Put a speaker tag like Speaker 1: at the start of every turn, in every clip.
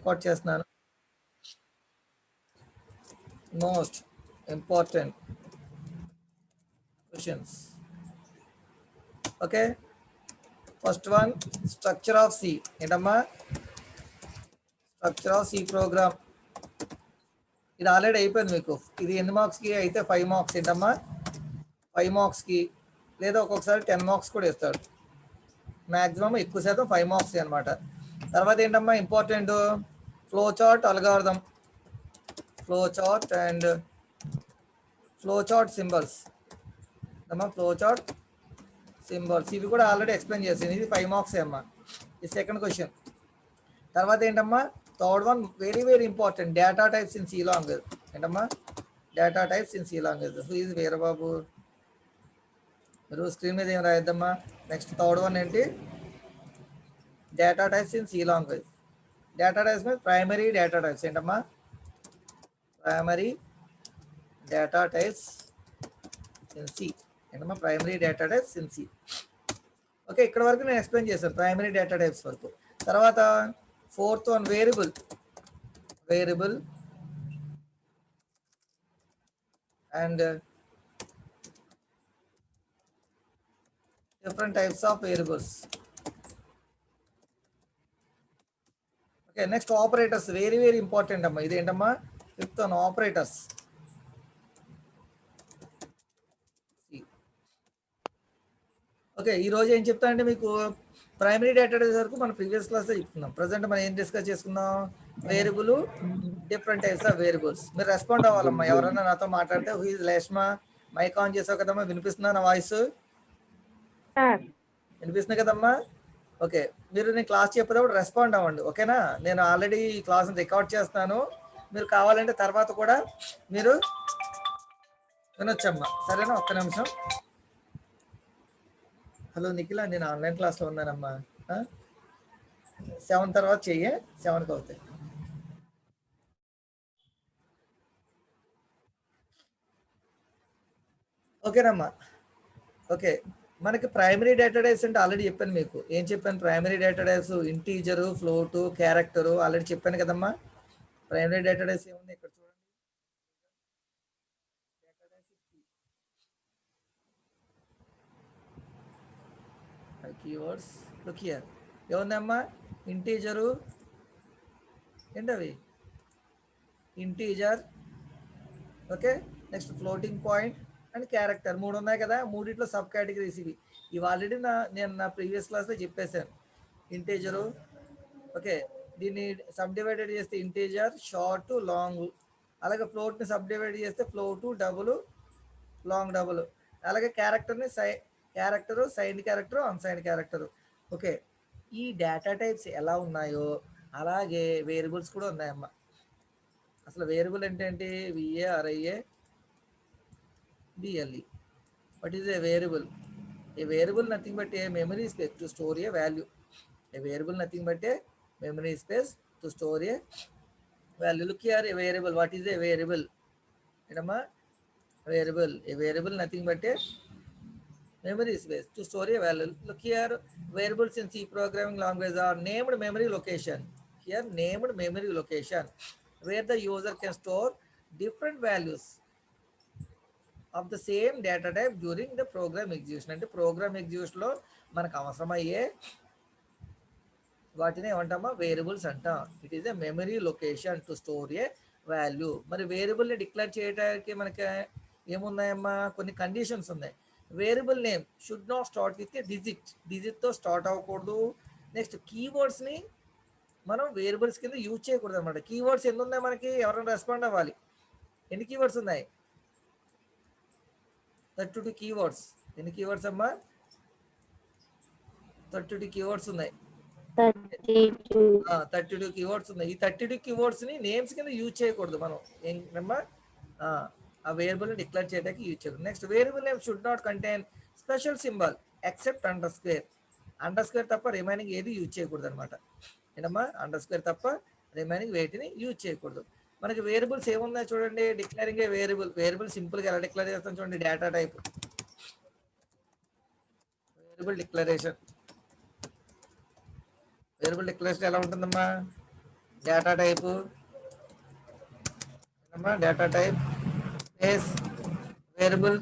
Speaker 1: Record చేస్తున్నాను. Most important questions. Okay, first one structure of C. ఏంటమ్మా structure of C program? ఇది already అయిపోయింది మీకు. ఇది ఎన్ని మార్క్స్కి అయితే 5 మార్క్స్. ఏంటమ్మా 5 మార్క్స్కి, లేదా ఒక్కొక్కసారి 10 మార్క్స్ కూడా ఇస్తాడు. మ్యాక్సిమం ఎక్కువ శాతం 5 మార్క్స్ అనమాట. తర్వాత ఏంటమ్మా important flow chart algorithm, flow chart and flow chart symbols. అమ్మా ఫ్లో చార్ట్ సింబల్స్ ఇవి కూడా ఆల్రెడీ ఎక్స్ప్లెయిన్ చేసింది. ఇది 5 మార్క్స్ అమ్మా. ఇది సెకండ్ క్వశ్చన్. తర్వాత ఏంటమ్మా third one very very important, data types in C language. ఏంటమ్మా data types in C language. Who is Veerababu? మీరు స్క్రీన్ మీద ఏం రాయొద్దమ్మా. నెక్స్ట్ థర్డ్ వన్ ఏంటి? Data types in C language. Data types మీద ప్రైమరీ డేటా టైప్స్. ఏంటమ్మా primary data types in C. ఏంటమ్మా primary data types in C. Okay, ఇక్కడ వరకు నేను ఎక్స్ప్లెయిన్ చేశాను ప్రైమరీ డేటా టైప్స్ వరకు. తర్వాత fourth one variable. Variable and different types of variables. Okay, next operators, very very important amma. Idi entama fifth one operators. Okay, ఈ రోజు ఏం చెప్తా అంటే మీకు ప్రైమరీ డేటా టైప్స్ వరకు మనం ప్రీవియస్ క్లాస్లో చెప్తున్నాం. ప్రజెంట్ మనం ఏం డిస్కస్ చేసుకుందాం? Variable, different types of variables. మీరు రెస్పాండ్ అవ్వాలమ్మా. ఎవరైనా నాతో మాట్లాడితే హూ ఇస్ లేష్మా, మైక్ ఆన్ చేసావు కదమ్మా, వినిపిస్తుందా నా వాయిస్? వినిపిస్తుంది కదమ్మా? ఓకే, మీరు నేను క్లాస్ చెప్పేటప్పుడు రెస్పాండ్ అవ్వండి. ఓకేనా? నేను ఆల్రెడీ ఈ క్లాస్ని రికార్డ్ చేస్తాను. మీరు కావాలంటే తర్వాత కూడా మీరు వినొచ్చమ్మా. సరేనా? ఒక్క నిమిషం. హలో నిఖిల, నేను ఆన్లైన్ క్లాస్లో ఉన్నానమ్మా. 7 తర్వాత చెయ్యి, 7కి అవుతాయి. ఓకేనమ్మా. ఓకే, మనకి ప్రైమరీ డేటా టైప్స్ అంటే ఆల్రెడీ చెప్పాను మీకు. ఏం చెప్పాను? Primary data types integer, float, character already చెప్పాను కదమ్మా. ప్రైమరీ డేటా టైప్స్ ఏముంది ఇక్కడ చూడండి. Keywords look here. ఏముందమ్మా? ఇంటీజరు, ఏంటవి? Integer. Okay, next floating point and character. 3 ఉన్నాయి కదా. మూడిట్లో సబ్ కేటగిరీస్ ఇవి. ఇవి ఆల్రెడీ నేను నా ప్రీవియస్ క్లాస్లో చెప్పేశాను. ఇంటీజరు, ఓకే, దీన్ని సబ్ డివైడెడ్ చేస్తే ఇంటీజర్, షార్ట్, లాంగ్. అలాగే ఫ్లోట్ని సబ్ డివైడ్ చేస్తే ఫ్లోటు, డబుల్, లాంగ్, డబుల్. అలాగే క్యారెక్టర్ని character, sign character, unsign character. Okay, ఈ డేటా టైప్స్ ఎలా ఉన్నాయో అలాగే వేరియబుల్స్ కూడా ఉన్నాయమ్మా. అసలు వేరియబుల్ అంటే ఏంటి? V A R I A B L E. What is a variable? A variable nothing but a memory space to store a value. A variable nothing but a memory space to store a value. Look here, a variable. What is a variable? Edama variable. A variable nothing but a memory space to store a value. Look here, variables in C programming language are named memory location. Here named memory location where the user can store different values of the same data type during the program execution. అంటే program execution లో మనకు అవసరమయ్యే వాటిని ఏమంటామా? Variables అంటాం. It is a memory location to store a value. మరి వేరియబుల్ని declare చేయడానికి మనకి ఏమున్నాయమ్మా? కొన్ని కండిషన్స్ ఉన్నాయి. Variable name should not start with a డిజిట్తో స్టార్ట్ అవ్వకూడదు. నెక్స్ట్ కీవర్డ్స్ని మనం వేరియబుల్స్ కింద యూజ్ చేయకూడదు అనమాట. కీవర్డ్స్ ఎన్ని ఉన్నాయి మనకి? ఎవరైనా రెస్పాండ్ అవ్వాలి. ఎన్ని కీవర్డ్స్ ఉన్నాయి? 32 కీవర్డ్స్. ఎన్ని కీవర్డ్స్ అమ్మా? 32 కీవర్డ్స్ ఉన్నాయి. 32 కీవర్డ్స్ ఉన్నాయి. ఈ 32 కీవర్డ్స్ ని నేమ్స్ కింద యూజ్ చేయకూడదు మనం. ఏంటమ్మా? ఆ వేరియబుల్ డిక్లేర్ చేయడానికి యూజ్ చేయకూడదు. Next variable name should not contain special symbol except under square. Under square తప్ప రిమైనింగ్ ఏది యూజ్ చేయకూడదు అనమాట. ఏంటమ్మా? అండర్ స్క్వేర్ తప్ప రిమైనింగ్ వేటిని యూజ్ చేయకూడదు. మనకి వేరియబుల్స్ ఏమున్నాయి చూడండి. డిక్లేరింగ్ ఏ వేరియబుల్. వేరియబుల్ సింపుల్గా ఎలా డిక్లేర్ చేస్తాం చూడండి. Data type variable declaration. Variable declaration ఎలా ఉంటుందమ్మా? Data type data type space variable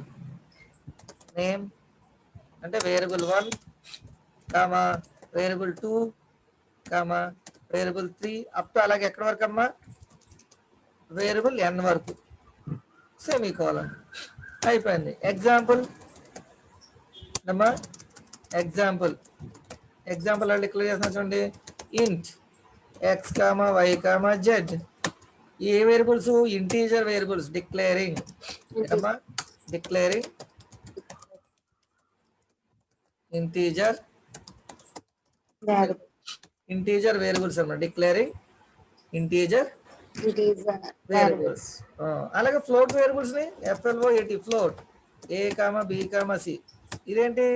Speaker 1: name అంటే variable 1 comma variable 2 comma variable 3 up to అలాగే ఎక్కడి వరకు అమ్మా వేరియబుల్ n వరకు సెమీకోలన్ అయిపోయింది. ఎగ్జాంపుల్ అమ్మా ఎగ్జాంపుల్ వాళ్ళు డిక్లేర్ చేస్తున్నా చూడండి. Int x comma y comma z a variables integer variables declaring అమ్మా డిక్లేరింగ్ ఇంటీజర్ వేరియబుల్స్ అన్నమాట. Declaring integer variables. అలాగే ఫ్లోట్ వేరియబుల్స్ ని FLOAT float a comma b comma c ఇదేంటి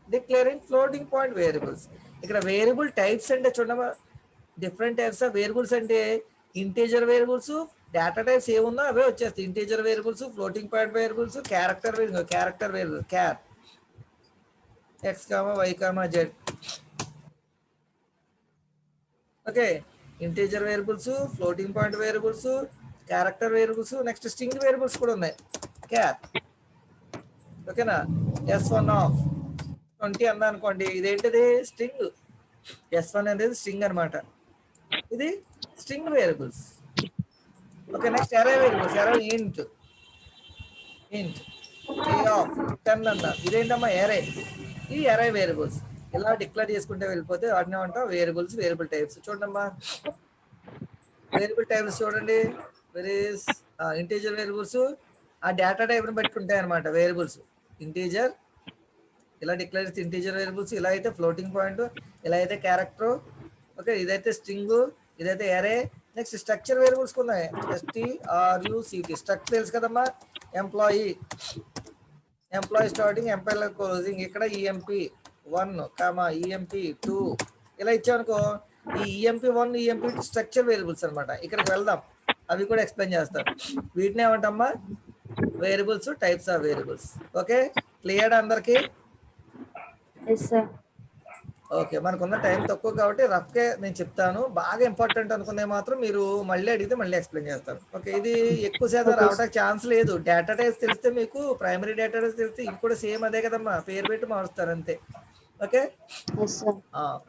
Speaker 1: డిక్లేరింగ్ ఫ్లోటింగ్ పాయింట్ వేరియబుల్స్. ఇక్కడ variable types అంటే చూడమా different types of variables అంటే integer variables data types ఏముందో అవే వచ్చేస్తాయి. Integer variables floating point variables character variable char x comma y comma z. Okay integer variables floating point variables character variables next string variables కూడా ఉన్నాయి క్యార్. ఓకేనా S1 of 20 అన్నా అనుకోండి ఇదేంటిది స్ట్రింగ్ S1 అనేది స్ట్రింగ్ అనమాట. ఇది స్ట్రింగ్ వేరియబుల్స్. ఓకే నెక్స్ట్ అరే వేరియబుల్స్ అరే ఇంట్ ఏ ఆఫ్ 10 అన్నా ఇదేంటమ్మా అరే. ఈ అరే వేరియబుల్స్ ఇలా డిక్లేర్ చేసుకుంటే వెళ్ళిపోతే వాటిని ఏమంటాం వేరియబుల్స్ వేరియబుల్ టైప్స్. చూడమ్మా వేరియబుల్ టైప్స్ చూడండి వేరియస్ ఇంటీజర్ వేరియబుల్స్ ఆ డేటా టైప్ని బట్టి ఉంటాయి అనమాట. వేరియబుల్స్ ఇంటీజర్ ఇలా డిక్లేర్ చేస్తే ఇంటీజర్ వేరియబుల్స్, ఇలా అయితే ఫ్లోటింగ్ పాయింట్, ఇలా అయితే క్యారెక్టర్. ఓకే ఇదైతే స్ట్రింగ్ ఇదైతే అరే. నెక్స్ట్ స్ట్రక్చర్ వేరియబుల్స్ ఉన్నాయి STRUCT స్ట్రక్చర్ తెలుసు కదమ్మా. ఎంప్లాయీ స్టార్టింగ్ ఎంప్లాయీ క్లోజింగ్ ఇక్కడ EMP1 కామా EMP2 ఇలా ఇచ్చామనుకో ఈ EMP1 EMP2 స్ట్రక్చర్ వేరియబుల్స్ అనమాట. ఇక్కడికి వెళ్దాం అవి కూడా ఎక్స్ప్లెయిన్ చేస్తాను. వీటిని ఏమంటామా variables types of variables. Okay clear అందరికి? ఓకే మనకున్న టైం తక్కువ కాబట్టి రఫ్గా నేను చెప్తాను. బాగా ఇంపార్టెంట్ అనుకునే మాత్రం మీరు మళ్ళీ అడిగితే మళ్ళీ ఎక్స్ప్లెయిన్ చేస్తాను. ఓకే ఇది ఎక్కువ శాతం రావడానికి ఛాన్స్ లేదు. డేటా టైప్స్ తెలిస్తే మీకు ప్రైమరీ డేటా టైప్స్ తెలిస్తే ఇది కూడా సేమ్ అదే కదమ్మా, పేరు పెట్టి మారుస్తారు అంతే. ఓకే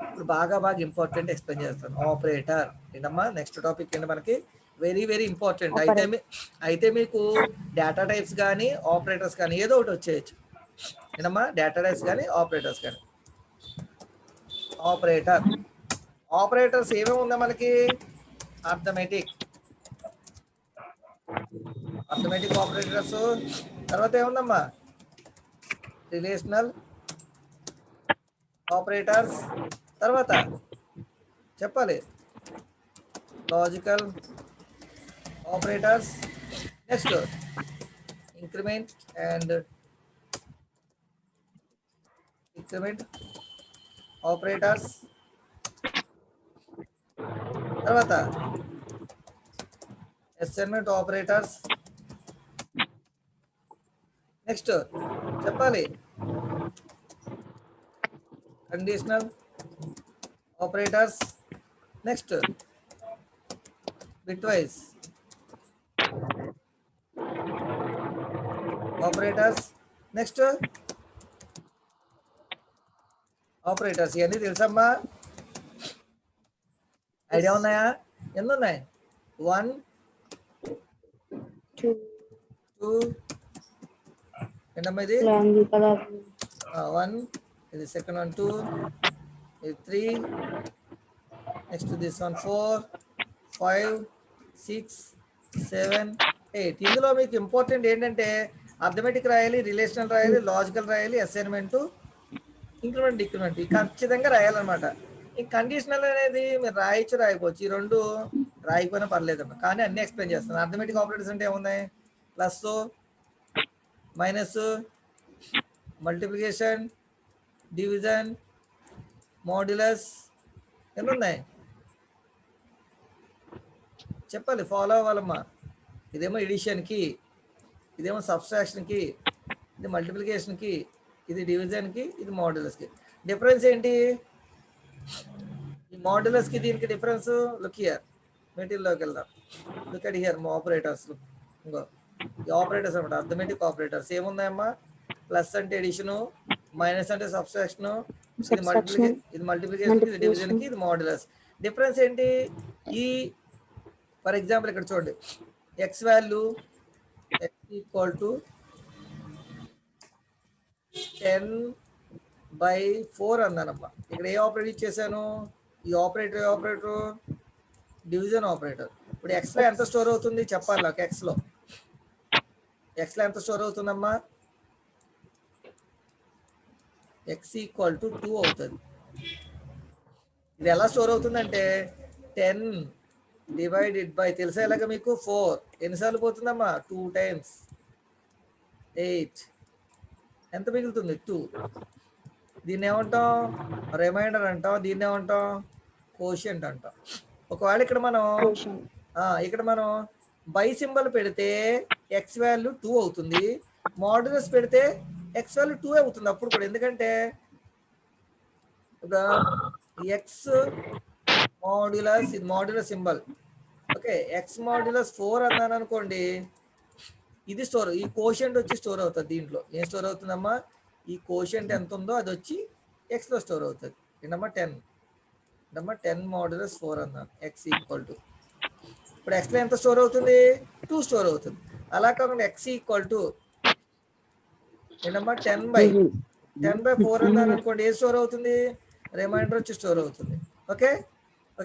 Speaker 1: ఇప్పుడు బాగా ఇంపార్టెంట్ ఎక్స్ప్లెయిన్ చేస్తాను. ఆపరేటర్ ఏంటమ్మా నెక్స్ట్ టాపిక్ ఏంటి మనకి వెరీ ఇంపార్టెంట్. అయితే మీకు డేటా టైప్స్ కానీ ఆపరేటర్స్ కానీ ఏదో ఒకటి వచ్చేయచ్చు ఏంటమ్మా. డేటా టైప్స్ కానీ ఆపరేటర్స్ కానీ. ఆపరేటర్స్ ఏమేమి ఉందా మనకి అర్థమెటిక్ ఆపరేటర్స్. తర్వాత ఏముందమ్మా రిలేషనల్ ఆపరేటర్స్. తర్వాత చెప్పాలి logical operators. Next increment operators. తర్వాత అసైన్మెంట్ ఆపరేటర్స్. నెక్స్ట్ చెప్పాలి conditional operators. Next bitwise operators. Next operators. ఇవన్నీ తెలుసమ్మా? ఐడియా ఉన్నాయా? ఎన్ని ఉన్నాయి? 1 2 ఏంటమ్మా ఇది 1 ఇది సెకండ్ 1 2 ఇది 3 నెక్స్ట్ దిస్ 1 4 5 6 7 8. ఇందులో మీకు ఇంపార్టెంట్ ఏంటంటే అర్థమెటిక్ రాయాలి, రిలేషనల్ రాయాలి, లాజికల్ రాయాలి, అసైన్మెంట్ ఇంక్రిమెంట్ డిక్రిమెంట్ ఖచ్చితంగా రాయాలన్నమాట. ఈ కండిషనల్ అనేది మీరు రాయకపోవచ్చు. ఈ రెండు రాయకపోయినా పర్లేదమ్మా, కానీ అన్ని ఎక్స్ప్లెయిన్ చేస్తాను. అర్థమెటిక్ ఆపరేటర్స్ అంటే ఏమున్నాయి? Plus minus multiplication division modulus ఎన్ని ఉన్నాయి చెప్పాలి, ఫాలో అవ్వాలమ్మా. ఇదేమో ఎడిషన్కి, ఇదేమో సబ్స్ట్రాక్షన్కి, ఇది మల్టిప్లికేషన్కి, ఇది డివిజన్కి, ఇది మాడ్యులస్కి. డిఫరెన్స్ ఏంటి? ఈ మాడ్యులస్ కి దీనికి డిఫరెన్స్ లుక్ హియర్, మెటీరియల్లోకి వెళ్దాం. Look at here operators. ఇంకో ఈ ఆపరేటర్స్ అనమాట, అర్థమెటిక్ ఆపరేటర్స్ ఏమున్నాయమ్మా? ప్లస్ అంటే ఎడిషను, మైనస్ అంటే సబ్స్ట్రాక్షను, ఇది మల్టిప్లికేషన్, ఇది డివిజన్ కి, ఇది మాడ్యులస్. డిఫరెన్స్ ఏంటి? ఈ ఫర్ ఎగ్జాంపుల్ ఇక్కడ చూడండి, X value X equal to 10/4 అన్నానమ్మా. ఇక్కడ ఏ ఆపరేటర్ ఇచ్చేసాను? ఈ ఆపరేటర్ డివిజన్ ఆపరేటర్. ఇప్పుడు ఎక్స్లో ఎంత స్టోర్ అవుతుంది చెప్పాలి నాకు. ఎక్స్లో ఎంత స్టోర్ అవుతుందమ్మా? ఎక్స్ ఈక్వల్ టు 2 అవుతుంది. ఇది ఎలా స్టోర్ అవుతుందంటే 10 డివైడెడ్ బై తెలుసా ఎలాగ మీకు? 4 ఎన్నిసార్లు పోతుందమ్మా? 2 times 8. ఎంత మిగులుతుంది? 2. దీన్ని ఏమంటాం? రిమైండర్ అంటాం. దీన్ని ఏమంటాం? కోషియంట్ అంటాం. ఒకవేళ ఇక్కడ మనం బై సింబల్ పెడితే ఎక్స్ వాల్యూ 2 అవుతుంది, మాడ్యులస్ పెడితే ఎక్స్ వాల్యూ 2 అవుతుంది అప్పుడు కూడా. ఎందుకంటే ఎక్స్ మాడ్యులస్, ఇది modulus symbol. Okay, X modulus 4 అన్నాను అనుకోండి, ఇది స్టోర్, ఈ కోషియంట్ వచ్చి స్టోర్ అవుతుంది. దీంట్లో ఏం స్టోర్ అవుతుందమ్మా? ఈ కోషియంట్ ఎంత ఉందో అది వచ్చి ఎక్స్లో స్టోర్ అవుతుంది. ఏంటమ్మా? 10. ఏంటమ్మా? 10 మాడ్యులస్ 4 అన్నాను. ఎక్స్ ఈక్వల్ టు, ఇప్పుడు ఎక్స్లో ఎంత స్టోర్ అవుతుంది? 2 స్టోర్ అవుతుంది. అలా కాకుండా ఎక్స్ ఈక్వల్ టు ఏంటమ్మా? 10/4 అన్నాను అనుకోండి, ఏ స్టోర్ అవుతుంది? రిమైండర్ వచ్చి స్టోర్ అవుతుంది. ఓకే,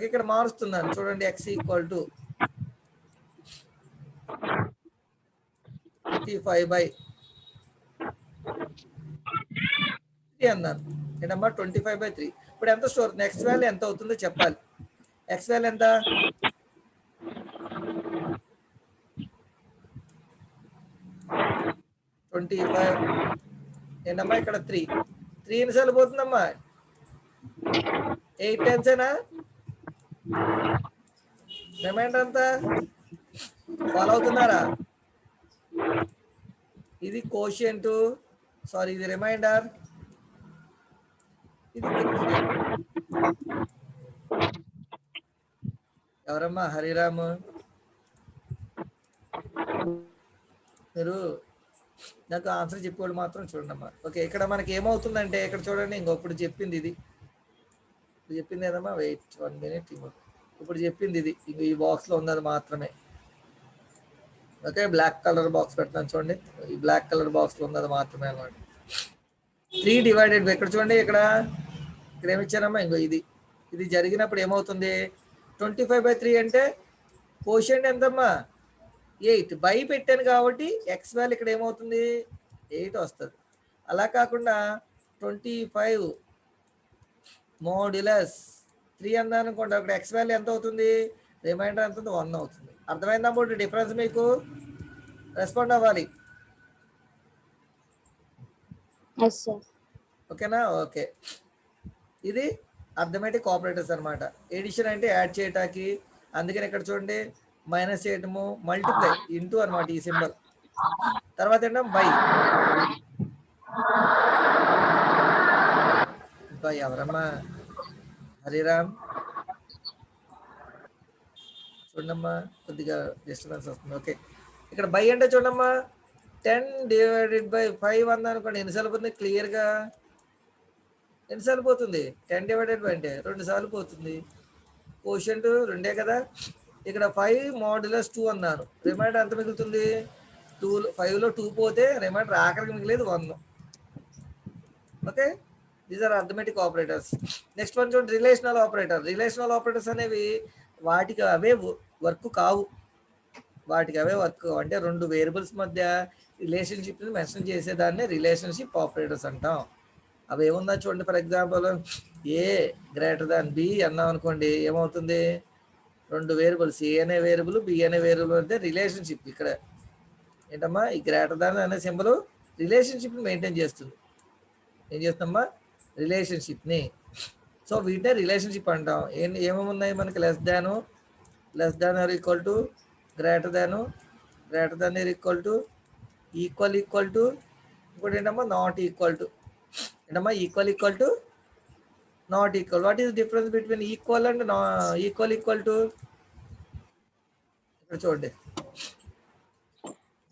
Speaker 1: ఇక్కడ మారుస్తున్నాను చూడండి. ఎక్స్ ఈక్వల్ టు 25/3 అన్నాను. ఏంటమ్మా? 25/3. ఇప్పుడు ఎంత స్టోర్? ఎక్స్ వాల్యూ ఎంత అవుతుందో చెప్పాలి. ఎక్స్ వాల్యూ ఎంత? 25. ఏంటమ్మా? ఇక్కడ 3 ఎన్నిసార్లు పోతుందమ్మా? 8 times ఏనా? రిమైండర్ అంతా ఫాలో అవుతున్నారా? ఇది కోషియంట్, సారీ ఇది రిమైండర్, ఇది ఎవరమ్మా? హరిరామ్. మీరు నాకు ఆన్సర్ చెప్పేవాళ్ళు మాత్రం చూడండి అమ్మా. ఓకే, ఇక్కడ మనకి ఏమవుతుందంటే ఇక్కడ చూడండి, ఇంకొప్పుడు చెప్పింది ఇది, చెప్పింది ఏదమ్మా? Wait 1 minute. ఇప్పుడు చెప్పింది ఇది, ఇంక ఈ బాక్స్లో ఉన్నది మాత్రమే. ఓకే, బ్లాక్ కలర్ బాక్స్ పెట్టాను చూడండి, ఈ బ్లాక్ కలర్ బాక్స్లో ఉన్నది మాత్రమే అన్నమాట. 3 డివైడెడ్ బై, ఇక్కడ చూడండి, ఇక్కడ ఏమిచ్చానమ్మా? ఇంకో ఇది జరిగినప్పుడు ఏమవుతుంది? 25/3 అంటే కోషియంట్ ఎంతమ్మా? 8. బై పెట్టాను కాబట్టి ఎక్స్ వాల్యూ ఇక్కడ ఏమవుతుంది? 8 వస్తుంది. అలా కాకుండా 25 మోడ్యులస్ 3 అన్నాను అనుకోండి, అక్కడ ఎక్స్ వాల్యూ ఎంత అవుతుంది? రిమైండర్ ఎంత ఉంది? 1 అవుతుంది. అర్థమైందమ్మా డిఫరెన్స్ మీకు? రెస్పాండ్ అవ్వాలి. ఓకేనా? ఓకే, ఇది అర్థమెటిక్ ఆపరేటర్స్ అనమాట. ఎడిషన్ అంటే యాడ్ చేయటానికి, అందుకని ఇక్కడ చూడండి మైనస్ చేయటము, మల్టిప్లై, ఇంటూ అనమాట ఈ సింబల్. తర్వాత ఏంటో బై ఎవరమ్మా? హరిరామ్ చూడమ్మా, కొద్దిగా డిస్టర్బెన్స్ వస్తుంది. ఓకే, ఇక్కడ బై అంటే చూడమ్మా, 10 డివైడెడ్ బై 5 అన్నానుకోండి, ఎన్నిసార్లు పోతుంది? క్లియర్గా ఎన్నిసార్లు పోతుంది? 10 డివైడెడ్ బై అంటే 2 సార్లు పోతుంది. కోషియంట్ 2 కదా. ఇక్కడ 5 మాడ్యులస్ 2 అన్నాను, రిమైండర్ ఎంత మిగులుతుంది? 2. 5లో 2 పోతే రిమైండర్ ఆఖరికి మిగిలేదు 1. Okay, these are arithmetic operators. Next one చూడండి, రిలేషనల్ ఆపరేటర్. రిలేషనల్ ఆపరేటర్స్ అనేవి వాటికి అవే వర్క్ కావు. అంటే 2 వేరియబుల్స్ మధ్య రిలేషన్షిప్ని మెన్షన్ చేసేదాన్ని రిలేషన్షిప్ ఆపరేటర్స్ అంటాం. అవి ఏముందా చూడండి, for example A greater than B అన్నాం అనుకోండి, ఏమవుతుంది? 2 వేరియబుల్స్, ఏ అనే వేరియబుల్, బి అనే వేరియబుల్ మధ్య రిలేషన్షిప్. ఇక్కడ ఏంటమ్మా? ఈ గ్రేటర్ దాన్ అనే సింబల్ రిలేషన్షిప్ని మెయింటైన్ చేస్తుంది. ఏం చేస్తామమ్మా? రిలేషన్షిప్ని. సో వీటినే రిలేషన్షిప్ అంటాం. ఏమేమి ఉన్నాయి మనకి? Less than or equal to, greater than or equal to, equal to, ఇంకోటి ఏంటమ్మా? Not equal to. ఏంటమ్మా? Equal to, not equal. What is difference between equal and equal equal to? ఇక్కడ చూడండి,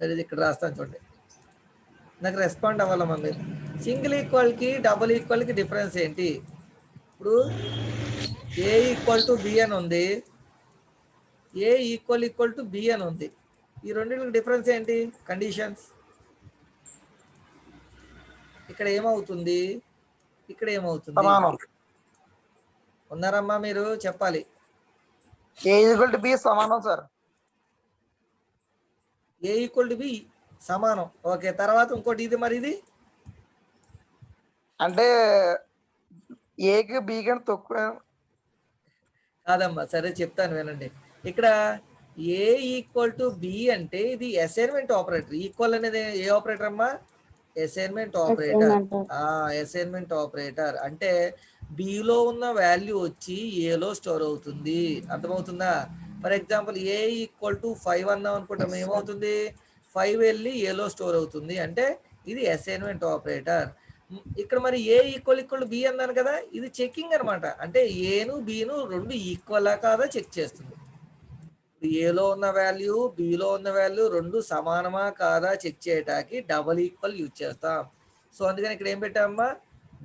Speaker 1: అది ఇక్కడ రాస్తాను చూడండి, నాకు రెస్పాండ్ అవ్వాలమ్మా మీరు. సింగిల్ ఈక్వల్కి డబుల్ ఈక్వల్కి డిఫరెన్స్ ఏంటి? ఇప్పుడు ఏ ఈక్వల్ టు బి అని ఉంది, ఏ ఈక్వల్ ఈక్వల్ టు బి అని ఉంది. ఈ రెండింటికి డిఫరెన్స్ ఏంటి? కండిషన్స్. ఇక్కడ ఏమవుతుంది, ఇక్కడ ఏమవుతుంది? ఉన్నారమ్మా మీరు? చెప్పాలి.
Speaker 2: ఏ ఈక్వల్ టు బి సమానం sir.
Speaker 1: A equal to B సమానం. ఓకే, తర్వాత ఇంకోటి ఇది, మరి ఇది
Speaker 2: అంటే ఏకి బి కంటే తక్కువ
Speaker 1: కాదమ్మా. సరే చెప్తాను వినండి. ఇక్కడ ఏ ఈక్వల్ టు బి అంటే ఇది అసైన్మెంట్ ఆపరేటర్. ఈక్వల్ అనేది ఏ ఆపరేటర్ అమ్మా? Assignment operator. అసైన్మెంట్ ఆపరేటర్ అంటే బిలో ఉన్న వాల్యూ వచ్చి ఏలో స్టోర్ అవుతుంది. అర్థమవుతుందా? For example A equal to 5 అన్నాం అనుకుంటాం, ఏమవుతుంది? 5 వెళ్ళి ఏలో స్టోర్ అవుతుంది. అంటే ఇది అసైన్మెంట్ ఆపరేటర్. ఇక్కడ మరి ఏ ఈక్వల్ ఈక్వల్ బి అన్నాను కదా, ఇది చెకింగ్ అనమాట. అంటే ఏను బిను రెండు ఈక్వలా కాదా చెక్ చేస్తుంది. ఏలో ఉన్న వాల్యూ బిలో ఉన్న వాల్యూ రెండు సమానమా కాదా చెక్ చేయడానికి డబల్ ఈక్వల్ యూజ్ చేస్తాం. సో అందుకని ఇక్కడ ఏం పెట్టామమ్మా?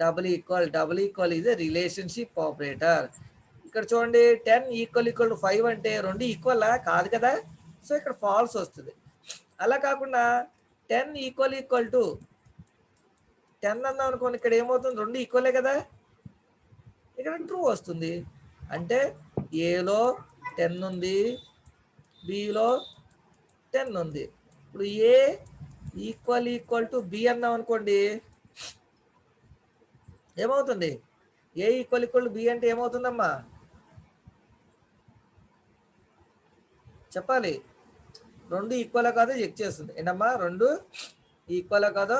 Speaker 1: Double equal. Double equal is a relationship operator. ఇక్కడ చూడండి, 10 ఈక్వల్ ఈక్వల్ టు 5 అంటే రెండు ఈక్వల్ కాదు కదా, సో ఇక్కడ ఫాల్స్ వస్తుంది. అలా కాకుండా 10 ఈక్వల్ ఈక్వల్ టు 10 అన్నాం అనుకోండి, ఇక్కడ ఏమవుతుంది? రెండు ఈక్వలే కదా, ఇక్కడ ట్రూ వస్తుంది. అంటే ఏలో 10 ఉంది, బిలో 10 ఉంది. ఇప్పుడు ఏ ఈక్వల్ ఈక్వల్ టు బి అన్నాం అనుకోండి, ఏమవుతుంది? ఏ ఈక్వల్ ఈక్వల్ టు బి అంటే ఏమవుతుందమ్మా? చెప్పాలి. రెండు ఈక్వల్ కాదో చెక్ చేస్తుంది. ఏంటమ్మా? రెండు ఈక్వల్ కాదో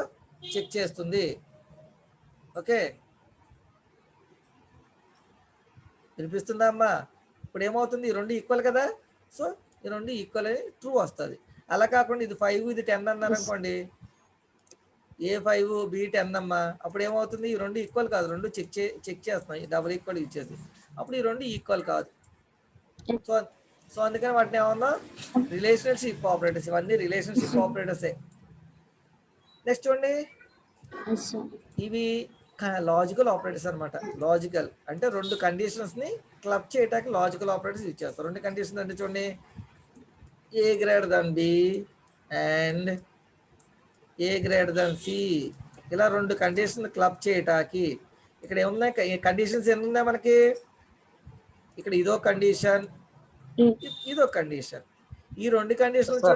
Speaker 1: చెక్ చేస్తుంది. ఓకే, వినిపిస్తుందా అమ్మా? ఇప్పుడు ఏమవుతుంది? ఈ రెండు ఈక్వల్ కదా, సో ఈ రెండు ఈక్వల్ అని ట్రూ వస్తుంది. అలా కాకుండా ఇది 5 ఇది 10 అన్నారు అనుకోండి, ఏ 5 బి 10 అమ్మా, అప్పుడు ఏమవుతుంది? ఈ రెండు ఈక్వల్ కాదు, రెండు చెక్ చేస్తున్నాం. ఈ డబుల్ ఈక్వల్ యూజ్ చేసి, అప్పుడు ఈ రెండు ఈక్వల్ కాదు. సో అందుకని వాటిని ఏమన్నా రిలేషన్షిప్ ఆపరేటర్స్. ఇవన్నీ రిలేషన్షిప్ ఆపరేటర్సే. నెక్స్ట్ చూడండి, ఇవి లాజికల్ ఆపరేటర్స్ అనమాట. లాజికల్ అంటే రెండు కండిషన్స్ ని క్లబ్ చేయడానికి లాజికల్ ఆపరేటర్స్ యూజ్ చేస్తారు. రెండు కండిషన్స్ అంటే చూడండి, a greater than b and a greater than c. ఇలా రెండు కండిషన్ క్లబ్ చేయటానికి ఇక్కడ ఏమున్నాయి? కండిషన్స్ ఎన్ని ఉన్నాయి మనకి? ఇక్కడ ఇదో కండిషన్, ఇదో కండిషన్. ఈ రెండు కండిషన్లు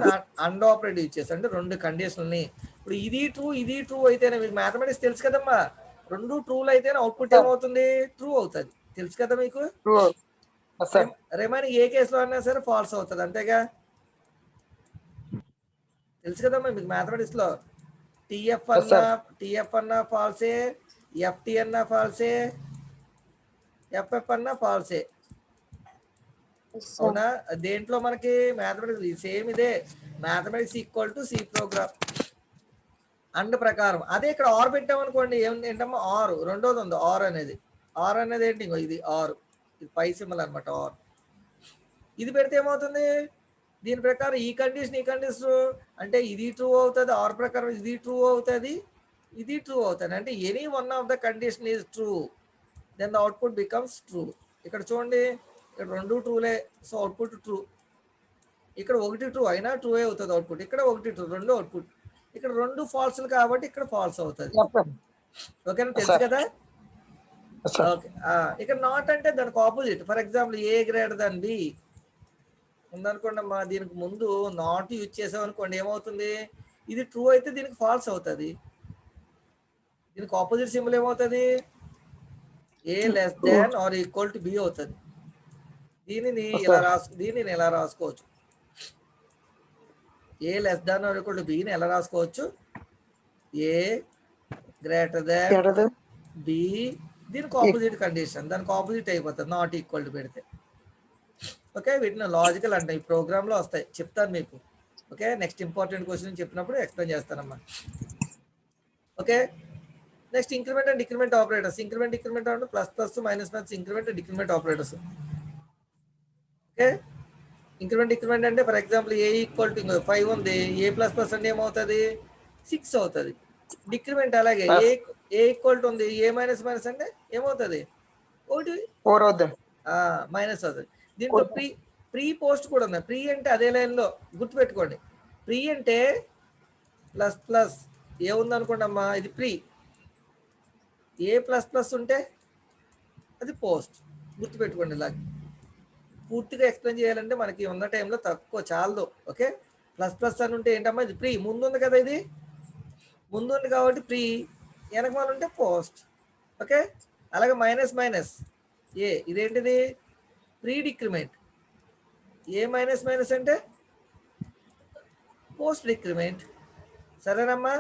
Speaker 1: అండ్ ఆపరేటర్ యూజ్ చేస్తారు. అంటే రెండు కండిషన్లని, ఇప్పుడు ఇది ట్రూ ఇది ట్రూ అయితేనే, మీకు మ్యాథమెటిక్స్ తెలుసు కదమ్మా, రెండు ట్రూలు అయితేనే అవుట్పుట్ ఏమవుతుంది? ట్రూ అవుతుంది. తెలుసు కదా మీకు? రిమైనింగ్ ఏ కేసులో అయినా సరే ఫాల్స్ అవుతుంది. అంతేగా? తెలుసు కదమ్మా మీకు మ్యాథమెటిక్స్ లో. టిఎఫ్ అన్నా ఫాల్సే, ఎఫ్టి అన్నా ఫాల్సే, ఎఫ్ఎఫ్ అన్నా ఫాల్సే. అవునా? దేంట్లో మనకి మ్యాథమెటిక్స్ సేమ్ ఇదే. Mathematics equal to C program and ప్రకారం. అదే ఇక్కడ ఆర్ పెట్టామనుకోండి, ఏంటమ్మా? ఆర్ రెండోది ఉంది. ఆర్ అనేది ఏంటి? ఇది ఆర్, ఇది పై సింబల్ అనమాట. ఆర్ ఇది పెడితే ఏమవుతుంది? దీని ప్రకారం ఈ కండిషన్ అంటే ఇది ట్రూ అవుతుంది. ఆర్ ప్రకారం ఇది ట్రూ అవుతుంది, ఇది ట్రూ అవుతుంది. అంటే any one of the condition is true, then the output becomes true. ఇక్కడ చూడండి, ఇక్కడ రెండు ట్రూలే, సో అవుట్పుట్ ట్రూ. ఇక్కడ ఒకటి ట్రూ అయినా ట్రూ అవుతుంది అవుట్పుట్. ఇక్కడ ఒకటి ట్రూ, రెండు అవుట్పుట్. ఇక్కడ రెండు ఫాల్స్లు కాబట్టి ఇక్కడ ఫాల్స్ అవుతుంది. ఓకేనా? తెలుసు కదా? ఓకే. ఇక్కడ నాట్ అంటే దానికి opposite. For example A greater than B ఉందనుకోండి అమ్మా, దీనికి ముందు నాట్ యూజ్ చేసాం అనుకోండి, ఏమవుతుంది? ఇది ట్రూ అయితే దీనికి ఫాల్స్ అవుతుంది. దీనికి ఆపోజిట్ సింబల్ ఏమవుతుంది? A less than or equal to b అవుతుంది. దీనిని ఎలా రాసుకోవచ్చు? A less than or equal to బిని ఎలా రాసుకోవచ్చు? ఏ గ్రేటర్ దాన్ బి, దీనికి ఆపోజిట్ కండిషన్, దానికి ఆపోజిట్ అయిపోతుంది నాట్ ఈక్వల్ టు పెడితే. ఓకే, వీటిని లాజికల్ అంటే ఈ ప్రోగ్రామ్ లో వస్తాయి, చెప్తాను మీకు. ఓకే, నెక్స్ట్ ఇంపార్టెంట్ క్వశ్చన్ చెప్పినప్పుడు ఎక్స్ప్లెయిన్ చేస్తానమ్మా. Okay, next increment and decrement operators. Increment decrement అంటే plus plus minus minus increment decrement operators. Okay, increment decrement అంటే for example A equal to 5 ఉంది, ఏ ప్లస్ ప్లస్ అంటే ఏమవుతుంది 6 అవుతుంది. డిక్రిమెంట్ అలాగే ఏ equal to ఉంది, ఏ మైనస్ మైనస్ అంటే ఏమవుతుంది 1
Speaker 2: 4 అవుద్దాం.
Speaker 1: మైనస్ అవుతుంది. దీంట్లో ప్రీ పోస్ట్ కూడా ఉంది. ప్రీ అంటే అదే లైన్లో గుర్తుపెట్టుకోండి. ప్రీ అంటే ప్లస్ ప్లస్ ఏముంది అనుకోండి అమ్మా, ఇది ప్రీ. ఏ ప్లస్ ప్లస్ ఉంటే అది పోస్ట్. గుర్తుపెట్టుకోండి. ఇలా పూర్తిగా ఎక్స్ప్లెయిన్ చేయాలంటే మనకి ఉన్న టైంలో తక్కువ చాలదు. ఓకే, ప్లస్ ప్లస్ అని ఉంటే ఏంటమ్మా ఇది ప్రీ, ముందు ఉంది కదా, ఇది ముందు ఉంది కాబట్టి ప్రీ, వెనకమాల ఉంటే పోస్ట్. ఓకే, అలాగే మైనస్ మైనస్ ఏ ఇదేంటిది ప్రీ డిక్రిమెంట్. ఏ మైనస్ మైనస్ అంటే పోస్ట్ డిక్రిమెంట్. సరేనమ్మా,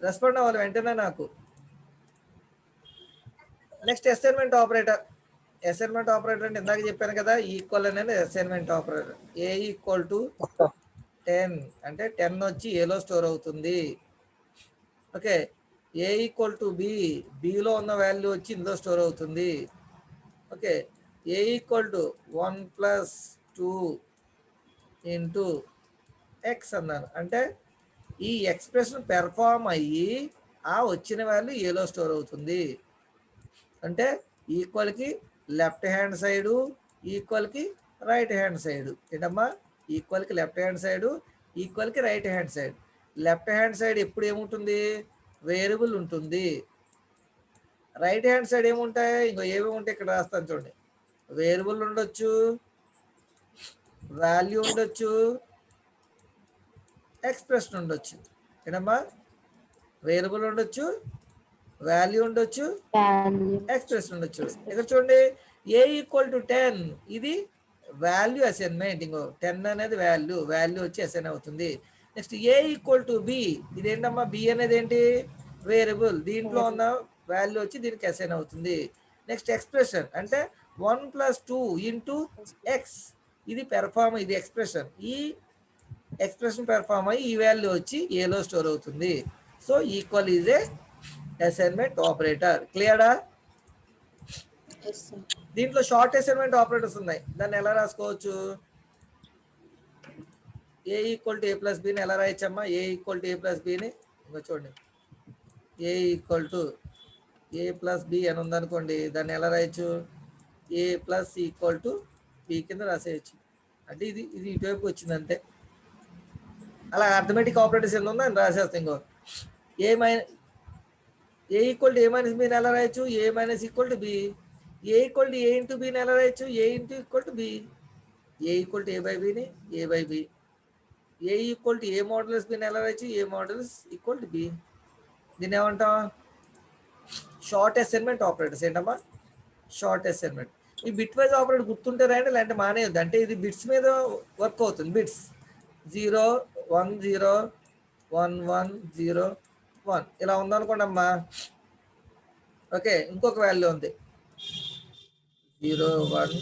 Speaker 1: రెస్పాండ్ అవ్వాలి వెంటనే నాకు. Next assignment operator. Assignment operator అంటే ఇందాక చెప్పాను కదా, ఈక్వల్ అనేది assignment operator. A equal to 10 అంటే 10 వచ్చి ఏలో స్టోర్ అవుతుంది. Okay, A equal to B, below ఉన్న వాల్యూ వచ్చి ఇందులో స్టోర్ అవుతుంది. Okay, A equal to 1 + 2 into X అన్నాను అంటే ఈ ఎక్స్ప్రెషన్ పెర్ఫామ్ అయ్యి ఆ వచ్చిన వాల్యూ ఏలో స్టోర్ అవుతుంది. అంటే ఈక్వల్కి లెఫ్ట్ హ్యాండ్ సైడు, ఈక్వల్కి రైట్ హ్యాండ్ సైడు. ఏంటమ్మా, ఈక్వల్కి లెఫ్ట్ హ్యాండ్ సైడు, ఈక్వల్కి right hand side. Left hand side ఎప్పుడు ఏముంటుంది, వేరియబుల్ ఉంటుంది. రైట్ హ్యాండ్ సైడ్ ఏముంటాయి, ఇంకో ఏమేమి ఉంటాయి ఇక్కడ రాస్తాను చూడండి. వేరియబుల్ ఉండొచ్చు, వాల్యూ ఉండొచ్చు, ఎక్స్ప్రెషన్ ఉండొచ్చు. ఏంటమ్మా, వేరియబుల్ ఉండొచ్చు, వాల్యూ ఉండొచ్చు, ఎక్స్ప్రెషన్ ఉండొచ్చు. ఇక్కడ చూడండి, ఏ ఈక్వల్ టు 10 ఇది వాల్యూ అసైన్మెంట్. ఇంకో 10 అనేది వాల్యూ, వాల్యూ వచ్చి అసైన్ అవుతుంది. Next a equal to b, ఇదేంటమ్మా బి అనేది ఏంటి వేరియబుల్, దీంట్లో ఉన్న వాల్యూ వచ్చి దీనికి అసైన్ అవుతుంది. నెక్స్ట్ ఎక్స్ప్రెషన్ అంటే 1 + 2 ఇంటూ ఎక్స్, ఇది పెర్ఫార్మ్, ఇది ఎక్స్ప్రెషన్. ఈ ఎక్స్ప్రెషన్ పెర్ఫార్మ్ అయ్యి ఈ వాల్యూ వచ్చి ఏలో స్టోర్ అవుతుంది. So equal is a assignment operator. క్లియరా? దీంట్లో షార్ట్ అసైన్మెంట్ ఆపరేటర్స్ ఉన్నాయి. దాన్ని ఎలా రాసుకోవచ్చు, a equal to a plus బిని ఎలా రాయచ్చమ్మా, a equal to a plus బిని ఇంకా చూడండి, a equal to a plus b అని ఉందనుకోండి, దాన్ని ఎలా రాయొచ్చు, a plus equal to b కింద రాసేయచ్చు. అంటే ఇది ఇది ఇటువైపు వచ్చింది అంతే. అలా అర్థమెటిక్ ఆపరేటర్స్ ఎన్ని ఉందో అని రాసేస్తాం. ఇంకో a equal to a minus బిని ఎలా రాయొచ్చు, a minus equal to b. A equal to a into బిని ఎలా రాయొచ్చు, a into equal to b. A equal to a by బిని a by b. A equal to a modulus బిని ఎలా రాయొచ్చు, a modulus equal to b. దీన్ని ఏమంటాం, short assignment operators. ఏంటమ్మా, షార్ట్ అసైన్మెంట్. ఈ బిట్ వైజ్ ఆపరేటర్ గుర్తుంటే రాయండి, లేదంటే మానేయద్దు. అంటే ఇది బిట్స్ మీద వర్క్ అవుతుంది. బిట్స్ 0 1 0 1 1 0 1 ఇలా ఉందనుకోండి అమ్మా. ఓకే, ఇంకొక వాల్యూ ఉంది 0 1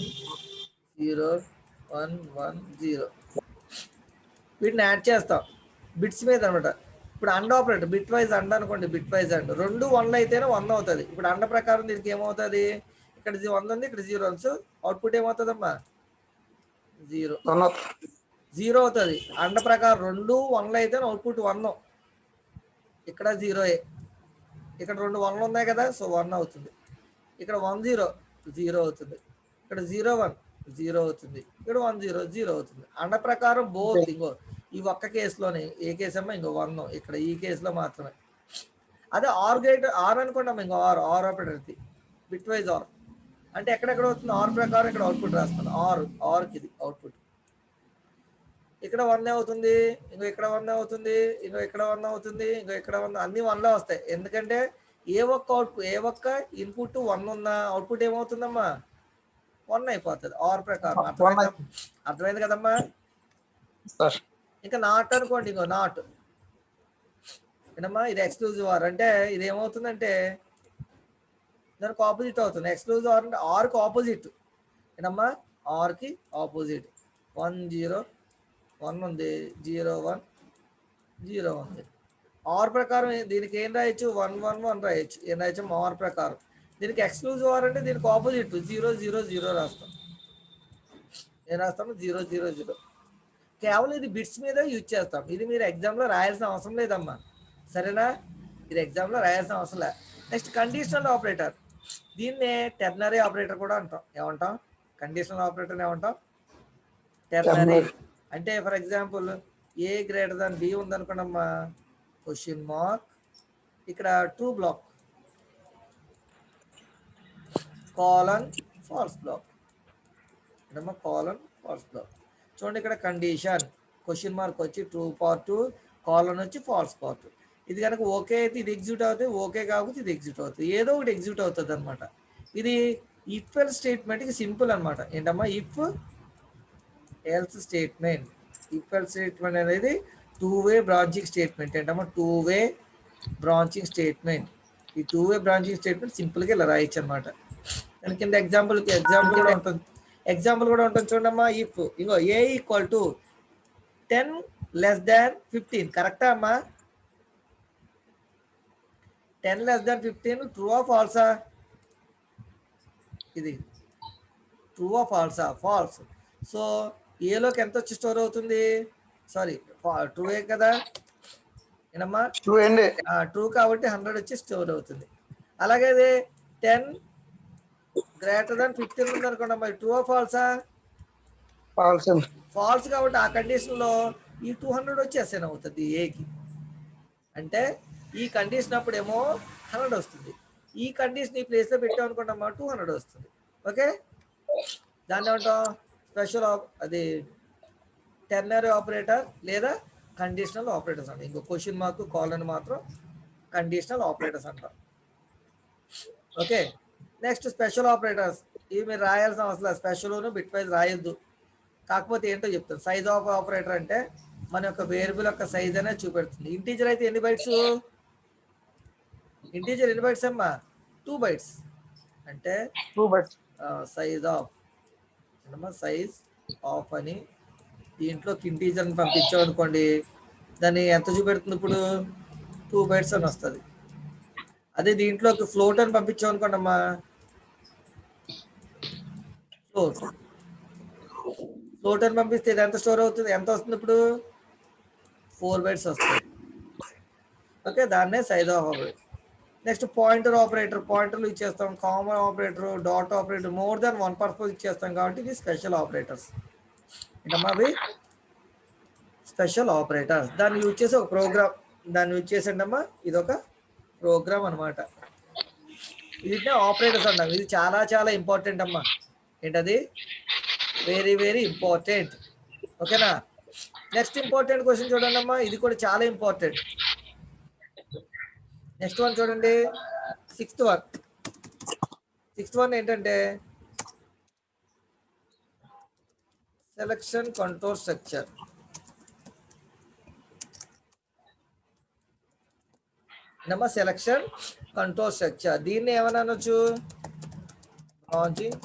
Speaker 1: 0 1 1 0. వీటిని యాడ్ చేస్తాం బిట్స్ మీద అనమాట. ఇప్పుడు and operator bit wise and అనుకోండి, బిట్ వైజ్ అండ్ 2 1 అయితేనే 1 అవుతుంది. ఇప్పుడు అండ ప్రకారం దీనికి ఏమవుతుంది, ఇక్కడ 1 ఉంది, ఇక్కడ 0 ఉంది. సో అవుట్పుట్ ఏమవుతుందమ్మా 0 అవుతుంది. అండ ప్రకారం 2 1 అయితే అవుట్పుట్ 1. ఇక్కడ 0, ఇక్కడ 2 1 ఉన్నాయి కదా, సో 1 అవుతుంది. ఇక్కడ 1 0 0 అవుతుంది. ఇక్కడ 0 1 0 అవుతుంది. ఇక్కడ 1 0 0 అవుతుంది. అండ ప్రకారం బోత్. ఇంకో ఈ ఒక్క కేసులోనే, ఏ కేసు అమ్మా, ఇంకో 1 ఇక్కడ ఈ కేసులో మాత్రమే. అదే ఆర్ గేట్ ఆర్ అనుకోండి, ఇంకో ఆర్ ఆపరేటర్ది బిట్ వైజ్ ఆర్ అంటే ఎక్కడెక్కడ అవుతుంది, ఆర్ ప్రకారం ఇక్కడ అవుట్పుట్ రాస్తాను. ఆర్కి ఇది అవుట్పుట్. ఇక్కడ 1 అవుతుంది, ఇంకో ఇక్కడ 1 అవుతుంది, ఇంకో ఇక్కడ 1 అవుతుంది, ఇంకో ఇక్కడ 1, అన్ని 1లో వస్తాయి. ఎందుకంటే ఏ ఒక్క ఇన్పుట్ 1 ఉన్న అవుట్పుట్ ఏమవుతుందమ్మా 1 అయిపోతుంది ఆర్ ప్రకారం. అర్థమైంది కదమ్మా. ఇంకా నాట్ అనుకోండి, ఇంకో నాట్ ఏనమ్మా, ఇది ఎక్స్క్లూజివ్ ఆర్ అంటే ఇది ఏమవుతుందంటే దానికి ఆపోజిట్ అవుతుంది. ఎక్స్క్లూజివ్ ఆర్ అంటే ఆర్కి ఆపోజిట్. ఏనమ్మా, ఆర్కి ఆపోజిట్. 1 0 1 ఉంది, 0 1 0 ఉంది. ఆర్ ప్రకారం దీనికి ఏం రాయొచ్చు 1 1 1 రాయొచ్చు. ఏం రాయొచ్చు ఆర్ ప్రకారం. దీనికి ఎక్స్క్లూజివ్ ఆర్ అంటే దీనికి ఆపోజిట్ 0 0 0 రాస్తాం. ఏం రాస్తాము 0 0 0. కేవలం ఇది బిట్స్ మీద యూజ్ చేస్తాం. ఇది మీరు ఎగ్జామ్లో రాయాల్సిన అవసరం లేదమ్మా, సరేనా? ఇది ఎగ్జామ్లో రాయాల్సిన అవసరం లేదు. Next conditional operator. దీన్నే టెర్నరీ ఆపరేటర్ కూడా అంటాం. ఏమంటాం? కండిషనల్ ఆపరేటర్ ఏమంటాం? టెర్నరీ. అంటే for example A greater than b ఉందనుకోండమ్మా, క్వశ్చన్ మార్క్, ఇక్కడ true block, colon false block, ఇక్కడమ్మా కాలన్ ఫాల్స్ బ్లాక్. చూడండి ఇక్కడ కండిషన్ క్వశ్చన్ మార్క్ వచ్చి ట్రూ పార్ట్, కాలన్ వచ్చి ఫాల్స్ పార్ట్. ఇది కనుక ఓకే అయితే ఇది ఎగ్జిక్యూట్ అవుతుంది, ఓకే కాకపోతే ఇది ఎగ్జిక్యూట్ అవుతుంది, ఏదో ఒకటి ఎగ్జిక్యూట్ అవుతుంది అనమాట. ఇది ఇఫ్ ఎల్స్ స్టేట్మెంట్కి సింపుల్ అనమాట. ఏంటమ్మా? If else statement. If else statement అనేది 2-way బ్రాంచింగ్ స్టేట్మెంట్. ఏంటమ్మా? 2-way branching statement. ఈ 2-way బ్రాంచింగ్ స్టేట్మెంట్ సింపుల్గా ఇలా రాయొచ్చు అనమాట. దాని కింద ఎగ్జాంపుల్ కూడా ఉంటుంది. ఎగ్జాంపుల్ కూడా ఉంటుంది చూడమ్మా. ఇఫ్ ఇంకో a equal to 10 less than 15. కరెక్టా అమ్మా? 10 less than 15 ట్రూ ఆ ఫాల్సా? ఇది ట్రూ ఆ ఫాల్సా? ఫాల్స్. సో ఏలోకి ఎంత వచ్చి స్టోర్ అవుతుంది? సారీ, ట్రూ ఏ కదా ఏనమ్మా?
Speaker 2: ట్రూ అండి.
Speaker 1: ట్రూ కాబట్టి 100 వచ్చి స్టోర్ అవుతుంది. అలాగే 10 గ్రేటర్ దాన్ 15 ఉంది అనుకోండి, మరి ట్రూ ఆ ఫాల్సా?
Speaker 2: ఫాల్స్ అండి.
Speaker 1: ఫాల్స్ కాబట్టి ఆ కండిషన్లో ఈ 200 వచ్చి అసైన్ అవుతుంది ఏకి. అంటే ఈ కండిషన్ అప్పుడేమో 100 వస్తుంది, ఈ కండిషన్ ఈ ప్లేస్లో పెట్టాం అనుకోండమ్మా 200 వస్తుంది. ఓకే, దాన్ని ఏమంటాం? స్పెషల్ అది టెర్నరీ ఆపరేటర్ లేదా కండిషనల్ ఆపరేటర్స్ అంటాం. ఇంకో క్వశ్చన్ మార్క్, కాలన్ మాత్రం కండిషనల్ ఆపరేటర్స్ అంటాం. Okay, next special operators. ఇవి మీరు రాయాల్సిన అవసరం లేదు, స్పెషల్ను బిట్ వైజ్ రాయొద్దు. కాకపోతే ఏంటో చెప్తాను. సైజ్ ఆఫ్ ఆపరేటర్ అంటే మన యొక్క వేరియబుల్ యొక్క సైజ్ అనేది చూపెడుతుంది. ఇంటీజర్ అయితే ఎన్ని బైట్స్? ఇంటీజర్ ఎన్ని బైట్స్ అమ్మా? 2 bytes. అంటే
Speaker 2: 2 bytes.
Speaker 1: Size of size of అని దీంట్లోకి ఇంటీజర్ని పంపించాం అనుకోండి, దాన్ని ఎంత చూపెడుతుంది ఇప్పుడు? 2 bytes అని వస్తుంది. అదే దీంట్లోకి ఫ్లోట్ అని పంపించాం అనుకోండి అమ్మా, ఫ్లోట్ అని పంపిస్తే ఇది ఎంత స్టోర్ అవుతుంది? ఎంత వస్తుంది ఇప్పుడు? 4 bytes వస్తుంది. ఓకే, దాన్నే size of operator. Next pointer operator. పాయింటర్లు ఇచ్చేస్తాం, common operator, dot operator, more than 1 purpose ఇచ్చేస్తాం కాబట్టి ఇది స్పెషల్ ఆపరేటర్స్. ఏంటమ్మా అవి? Special operators. దాన్ని యూజ్ చేసి ఒక ప్రోగ్రామ్, దాన్ని యూజ్ చేసేటమ్మా ఇది ఒక ప్రోగ్రామ్ అనమాట. వీటినే ఆపరేటర్స్ అంటాం. ఇది చాలా చాలా ఇంపార్టెంట్ అమ్మా. ఏంటది? Very very important. ఓకేనా? నెక్స్ట్ ఇంపార్టెంట్ క్వశ్చన్ చూడండి అమ్మా, ఇది కూడా చాలా ఇంపార్టెంట్. నెక్స్ట్ వన్ చూడండి, 6th one. 6th one ఏంటంటే సెలక్షన్ కంట్రోల్ స్ట్రక్చర్. ఏమన్నా సెలక్షన్ కంట్రోల్ స్ట్రక్చర్. దీన్ని ఏమన్నా అనొచ్చు? Branching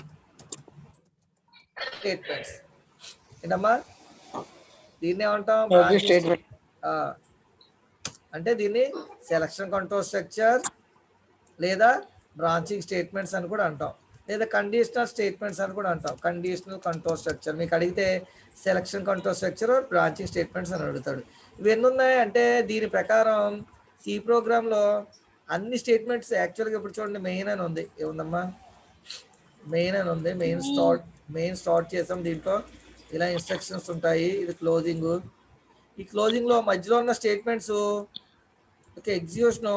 Speaker 1: statements. ఏంటమ్మా దీన్ని ఏమంటాం? అంటే దీన్ని సెలక్షన్ కంట్రోల్ స్ట్రక్చర్ లేదా బ్రాంచింగ్ స్టేట్మెంట్స్ అని కూడా అంటాం, లేదా కండిషనల్ స్టేట్మెంట్స్ అని కూడా అంటాం. కండిషనల్ కంట్రోల్ స్ట్రక్చర్ మీకు అడిగితే selection control structure branching statements అని అడుగుతాడు. ఇవి ఎన్ని ఉన్నాయి అంటే దీని ప్రకారం సి ప్రోగ్రాంలో అన్ని స్టేట్మెంట్స్ యాక్చువల్గా ఇప్పుడు చూడండి మెయిన్ అని ఉంది. ఏముందమ్మా? మెయిన్ అని ఉంది. మెయిన్ స్టార్ట్ చేసాం. దీంట్లో ఇలా ఇన్స్ట్రక్షన్స్ ఉంటాయి. ఇది క్లోజింగ్. ఈ క్లోజింగ్లో మధ్యలో ఉన్న స్టేట్మెంట్స్ ఓకే ఎగ్జిక్యూషన్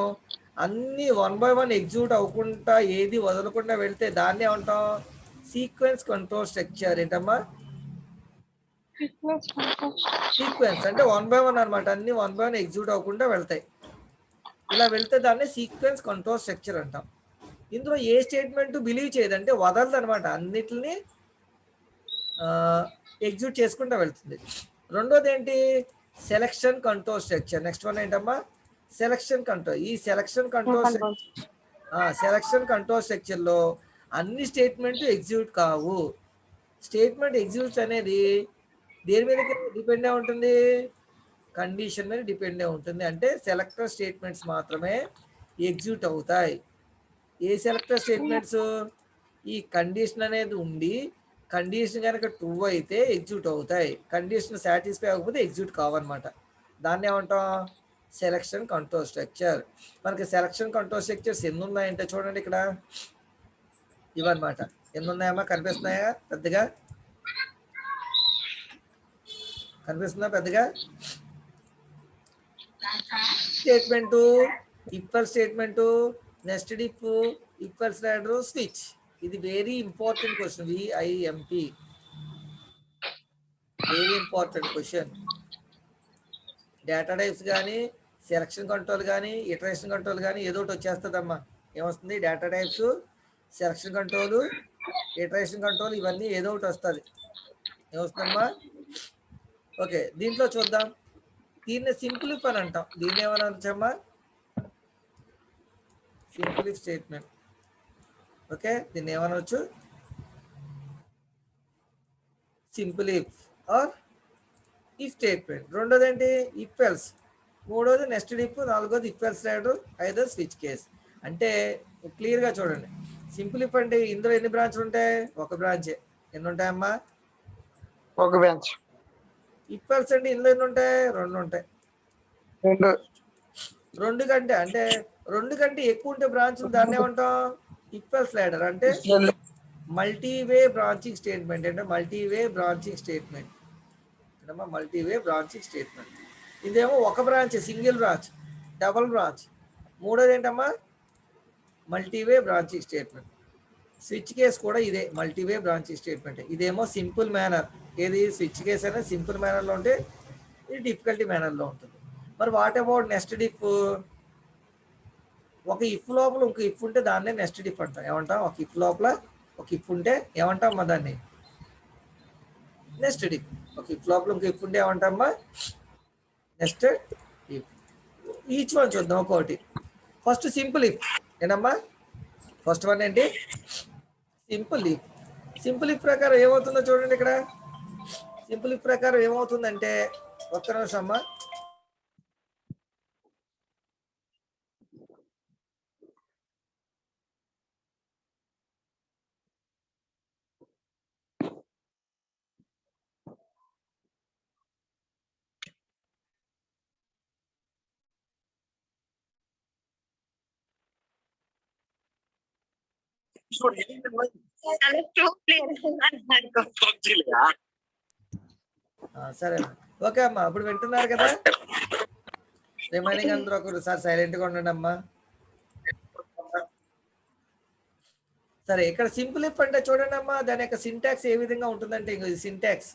Speaker 1: అన్నీ 1 by 1 ఎగ్జిక్యూట్ అవ్వకుండా ఏది వదలకుండా వెళ్తే దాన్ని ఏమంటాం? Sequence control structure. ఏంటమ్మా? సీక్వెన్స్ అంటే 1 by 1 అనమాట. అన్ని 1 by 1 ఎగ్జిక్యూట్ అవ్వకుండా వెళ్తాయి. ఇలా వెళ్తే దాన్ని సీక్వెన్స్ కంట్రోల్ స్ట్రక్చర్ అంటాం. ఇందులో ఏ స్టేట్మెంట్ బిలీవ్ చేయదంటే వదలదు అనమాట, అన్నిటిని ఎగ్జిక్యూట్ చేసుకుంటూ వెళ్తుంది. రెండోది ఏంటి? Selection control structure. Next one ఏంటమ్మా? Selection control. ఈ సెలక్షన్ కంట్రోల్ స్ట్రక్చర్లో అన్ని స్టేట్మెంట్ ఎగ్జిక్యూట్ కావు. స్టేట్మెంట్ ఎగ్జిక్యూట్ అనేది దేని మీద డిపెండ్ అయి ఉంటుంది? కండిషన్ మీద డిపెండ్ అయి ఉంటుంది. అంటే సెలెక్టర్ స్టేట్మెంట్స్ మాత్రమే ఎగ్జిక్యూట్ అవుతాయి. ఏ సెలెక్టర్ స్టేట్మెంట్స్? ఈ కండిషన్ అనేది ఉండి కండిషన్ కనుక ట్రూ అయితే ఎగ్జిక్యూట్ అవుతాయి, కండిషన్ సాటిస్ఫై అవ్వకపోతే ఎగ్జిక్యూట్ కావన్నమాట. దాన్ని ఏమంటాం? Selection control structure. మనకి సెలక్షన్ కంట్రోల్ స్ట్రక్చర్స్ ఎన్ని ఉన్నాయంటే చూడండి ఇక్కడ ఇవన్నమాట. ఎన్ని ఉన్నాయమ్మా? కనిపిస్తున్నాయా? పెద్దగా కనిపిస్తుందా? పెద్దగా statement, equal statement, nested if, equals ladder, switch. ఇది very important question. V I M P, very important question. Data types కానీ, సెలక్షన్ కంట్రోల్ కానీ, ఇటరేషన్ కంట్రోల్ కానీ ఏదో ఒకటి వచ్చేస్తుందమ్మా. ఏమొస్తుంది? Data types, selection control, iteration control, ఇవన్నీ ఏదో ఒకటి వస్తుంది. ఏమొస్తుందమ్మా? ఓకే, దీంట్లో చూద్దాం. దీన్ని సింపుల్ ఇఫ్ అని అంటాం. దీన్ని ఏమని అనొచ్చమ్మా? Simple if statement. ఓకే, దీన్ని ఏమనవచ్చు? Simple if or if statement. రెండోది ఏంటి? If else. మూడోది నెస్టెడ్ ఇఫ్. నాలుగోది ఇఫ్ ఎల్స్ లాడర్. ఐదోది స్విచ్ కేస్. అంటే క్లియర్గా చూడండి. సింపుల్ ఇఫ్ అంటే ఇందులో ఎన్ని బ్రాంచ్లు ఉంటాయి? ఒక బ్రాంచే. ఎన్ని ఉంటాయమ్మా?
Speaker 2: ఒక బ్రాంచ్.
Speaker 1: ఇఫ్ ఎల్స్ అంటే ఇందులో ఎన్ని ఉంటాయి? రెండు ఉంటాయి. రెండు కంటే అంటే రెండు కంటే ఎక్కువ ఉంటే బ్రాంచ్ దాన్ని ఏమంటాం? If else ladder. అంటే మల్టీవే బ్రాంచింగ్ స్టేట్మెంట్. అంటే multiway branching statement. Multiway branching statement. ఇదేమో ఒక branch, single branch, double branch. మూడోది ఏంటమ్మా? Multiway branching statement. Switch case కూడా ఇదే మల్టీవే బ్రాంచింగ్ స్టేట్మెంట్. ఇదేమో సింపుల్ మేనర్. ఏది? స్విచ్ కేస్ అనేది సింపుల్ మేనర్లో ఉంటే ఇది డిఫికల్టీ మేనర్లో ఉంటుంది. మరి వాట్ అబౌట్ నెస్టెడ్ ఇఫ్? ఒక ఇఫ్ లోపల ఇంక ఇఫ్ ఉంటే దాన్నే నెస్టెడ్ ఇఫ్ అంటాం. ఏమంటాం? ఒక ఇఫ్ లోపల ఒక ఇఫ్ ఉంటే ఏమంటాం మా దాన్ని? Nested if. ఒక ఇఫ్ లోపల ఇంక ఇఫ్ ఉంటే ఏమంటామా? Nested if. ఈచ్ వన్ చూద్దాం ఒక్కొక్కటి. First simple if. ఏంటమ్మా? ఫస్ట్ వన్ ఏంటి? Simple if. సింపుల్ ఇఫ్ ప్రకారం ఏమవుతుందో చూడండి ఇక్కడ. సింపుల్ ఇఫ్ ప్రకారం ఏమవుతుందంటే, ఒక్క నిమిషం అమ్మా. సరే ఓకే అమ్మా, ఇప్పుడు వింటున్నారు కదా? రిమైనింగ్ అందరూ ఒకసారి సైలెంట్గా ఉండండి అమ్మా. సరే, ఇక్కడ సింపుల్ ఇఫ్ అంటే చూడండి అమ్మా, దాని యొక్క సింటాక్స్ ఏ విధంగా ఉంటుందంటే, ఇది సింటాక్స్.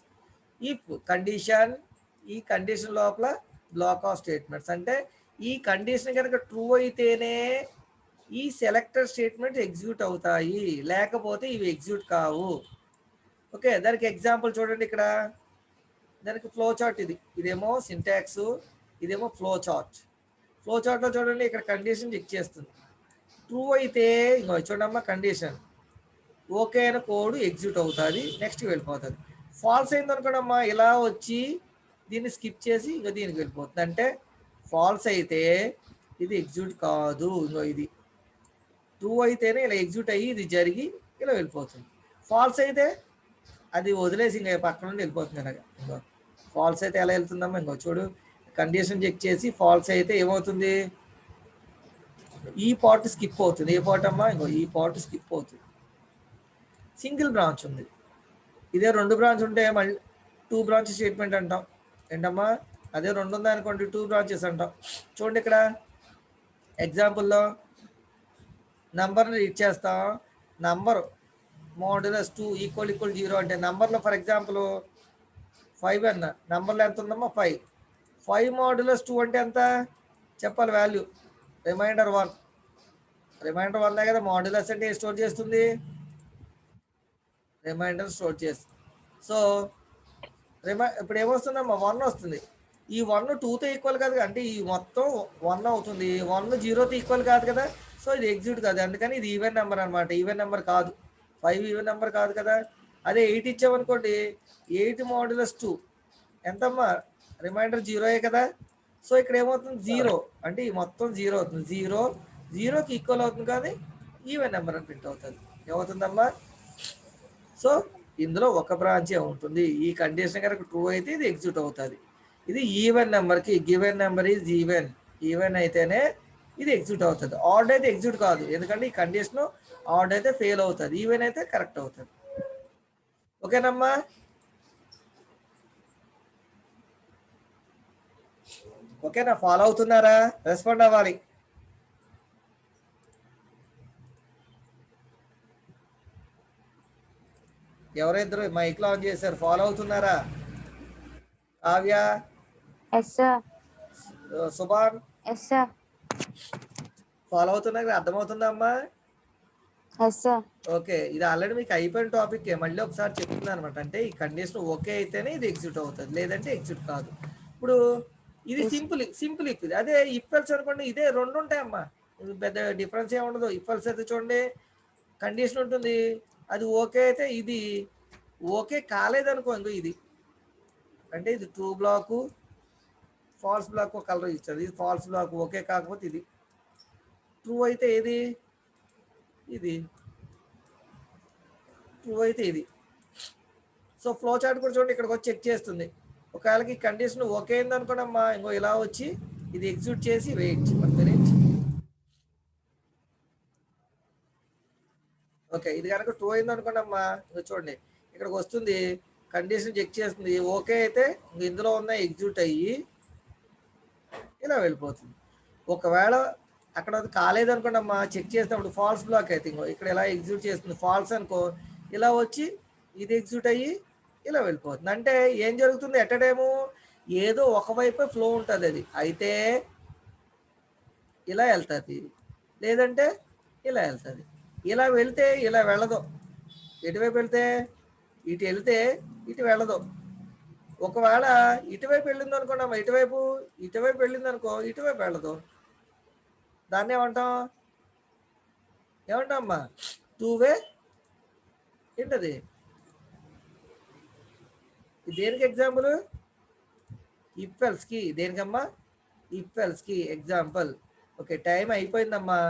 Speaker 1: ఇఫ్ కండిషన్, ఈ కండిషన్ లోపల బ్లాక్ ఆఫ్ స్టేట్మెంట్స్. అంటే ఈ కండిషన్ కనుక ట్రూ అయితేనే ఈ సెలెక్టర్ స్టేట్మెంట్స్ ఎగ్జిక్యూట్ అవుతాయి, లేకపోతే ఇవి ఎగ్జిక్యూట్ కావు. ఓకే, దానికి ఎగ్జాంపుల్ చూడండి ఇక్కడ. దానికి ఫ్లో చార్ట్ ఇది. ఇదేమో సింటాక్స్, ఇదేమో ఫ్లో చార్ట్. ఫ్లో చార్ట్లో చూడండి, ఇక్కడ కండిషన్ చెక్ చేస్తుంది. ట్రూ అయితే ఇంకో చూడమ్మా కండిషన్ ఓకే అయిన కోడ్ ఎగ్జిక్యూట్ అవుతుంది, నెక్స్ట్ వెళ్ళిపోతుంది. ఫాల్స్ అయింది అనుకోండమ్మా, ఇలా వచ్చి దీన్ని స్కిప్ చేసి ఇంకా దీనికి వెళ్ళిపోతుంది. అంటే ఫాల్స్ అయితే ఇది ఎగ్జిక్యూట్ కాదు. ఇంకో ఇది ట్రూ అయితేనే ఇలా ఎగ్జిక్యూట్ అయ్యి ఇది జరిగి ఇలా వెళ్ళిపోతుంది. ఫాల్స్ అయితే అది వదిలేసి ఇంకా పక్కన నుండి వెళ్ళిపోతుంది. కనుక ఇంకో ఫాల్స్ అయితే ఎలా వెళ్తుందమ్మా? ఇంకో చూడు, కండిషన్ చెక్ చేసి ఫాల్స్ అయితే ఏమవుతుంది? ఈ పార్ట్ స్కిప్ అవుతుంది. ఏ పార్ట్ అమ్మా? ఇంకో ఈ పార్ట్ స్కిప్ అవుతుంది. సింగిల్ బ్రాంచ్ ఉంది. ఇదే రెండు బ్రాంచ్ ఉంటే మళ్ళీ టూ బ్రాంచ్ స్టేట్మెంట్ అంటాం. ఏంటమ్మా? అదే రెండు ఉంది అనుకోండి, టూ బ్రాంచెస్ అంటాం. చూడండి ఇక్కడ ఎగ్జాంపుల్లో నంబర్ని రీడ్ చేస్తాం. నంబర్ మోడ్యులస్ 2 = 0 అంటే నంబర్లో ఫర్ ఎగ్జాంపుల్ 5 అన్న నంబర్లో ఎంత ఉందమ్మా? 5. 5 మోడ్యులస్ 2 అంటే ఎంత చెప్పాలి? Value reminder 1. రిమైండర్ 1 కదా. మోడ్యులస్ అంటే స్టోర్ చేస్తుంది, రిమైండర్ స్టోర్ చేస్తుంది. సో ఇప్పుడు ఏమొస్తుందమ్మా? 1 వస్తుంది. ఈ 1 2తో ఈక్వల్ కాదు, అంటే ఈ మొత్తం 1 అవుతుంది. 1 0తో ఈక్వల్ కాదు కదా, సో ఇది ఎగ్జిక్యూట్ కాదు. అందుకని ఇది ఈవెన్ నెంబర్ అనమాట. ఈవెన్ నెంబర్ కాదు. 5 ఈవెన్ నెంబర్ కాదు కదా. అదే 8 ఇచ్చామనుకోండి, 8 మోడ్యులస్ 2 ఎంతమ్మా? రిమైండర్ జీరోయే కదా. సో ఇక్కడ ఏమవుతుంది జీరో అంటే ఈ మొత్తం జీరో అవుతుంది. జీరో జీరోకి ఈక్వల్ అవుతుంది కానీ ఈవెన్ నెంబర్ అని ప్రింట్ అవుతుంది. ఏమవుతుందమ్మా? సో ఇందులో ఒక బ్రాంచే ఉంటుంది. ఈ కండిషన్ కనుక ట్రూ అయితే ఇది ఎగ్జిక్యూట్ అవుతుంది. ఇది ఈవెన్ నెంబర్కి given number is even. Even అయితేనే ఇది ఎగ్జిక్యూట్ అవుతుంది. ఆడ్ అయితే ఎగ్జిక్యూట్ కాదు, ఎందుకంటే ఈ కండిషన్ ఆడ్ అయితే ఫెయిల్ అవుతుంది, ఈవెన్ అయితే కరెక్ట్ అవుతుంది. ఓకేనమ్మా? ఓకేనా? ఫాలో అవుతున్నారా? రెస్పాండ్ అవ్వాలి. ఎవరిద్దరు మైక్లో ఆన్ చేశారు? ఫాలో అవుతున్నారా? Kavya,
Speaker 3: yes sir.
Speaker 1: Subhan
Speaker 3: yes sir.
Speaker 1: Follow అవుతున్నా? అర్థమవుతుందా అమ్మా?
Speaker 3: Yes sir.
Speaker 1: ఓకే, ఇది ఆల్రెడీ మీకు అయిపోయిన టాపిక్. మళ్ళీ ఒకసారి చెప్తున్నాను అనమాట. అంటే ఈ కండిషన్ ఓకే అయితేనే ఇది ఎగ్జిక్యూట్ అవుతుంది, లేదంటే ఎగ్జిక్యూట్ కాదు. ఇప్పుడు ఇది సింపుల్ ఇఫ్. ఇది అదే ఇఫ్ఎల్స్ అనుకోండి, ఇదే రెండు ఉంటాయమ్మా, పెద్ద డిఫరెన్స్ ఏమి ఉండదు. ఇఫ్ఎల్స్ అయితే చూడండి కండిషన్ ఉంటుంది, అది ఓకే అయితే ఇది ఓకే కాలేదనుకోండి, ఇది అంటే ఇది true block, false black colour ఇస్తుంది. ఇది ఫాల్స్ బ్లాక్ ఓకే కాకపోతే ఇది ట్రూ అయితే ఏది, ఇది ట్రూ అయితే ఇది. సో ఫ్లో చార్ట్ కూడా చూడండి, ఇక్కడికి వచ్చి చెక్ చేస్తుంది. ఒకవేళకి కండిషన్ ఓకే అయింది అనుకోండి అమ్మా, ఇంకో ఇలా వచ్చి ఇది ఎగ్జిక్యూట్ చేసి వెయిట్ 1 minute. ఓకే, ఇది కనుక ట్రూ అయింది అనుకోండి అమ్మా, ఇంకో చూడండి ఇక్కడికి వస్తుంది, కండిషన్ చెక్ చేస్తుంది. ఓకే అయితే ఇందులో ఉన్న ఎగ్జిక్యూట్ అయ్యి ఇలా వెళ్ళిపోతుంది. ఒకవేళ అక్కడ అది కాలేదనుకోండి అమ్మా, చెక్ చేసినప్పుడు ఫాల్స్ బ్లాక్ అయితే ఇంకో ఇక్కడ ఇలా ఎగ్జిక్యూట్ చేస్తుంది. ఫాల్స్ అనుకో, ఇలా వచ్చి ఇది ఎగ్జిక్యూట్ అయ్యి ఇలా వెళ్ళిపోతుంది. అంటే ఏం జరుగుతుంది? ఎట్ టైము ఏదో ఒకవైపు ఫ్లో ఉంటుంది, అది అయితే ఇలా వెళ్తుంది, లేదంటే ఇలా వెళ్తుంది. ఇలా వెళ్తే ఇలా వెళ్ళదు. ఎటువైపు వెళ్తే ఇటు వెళ్తే ఇటు వెళ్ళదు. ఒకవేళ ఇటువైపు వెళ్ళింది అనుకోండి అమ్మా, ఇటువైపు వెళ్ళింది అనుకో, ఇటువైపు వెళ్ళదు. దాన్ని ఏమంటాం అమ్మా? టూ వే ఏంటది? దేనికి ఎగ్జాంపుల్? ఇఫ్ఎల్స్కి. దేనికమ్మా? ఇఫ్ఎల్స్కి ఎగ్జాంపుల్. ఓకే, టైం అయిపోయిందమ్మా.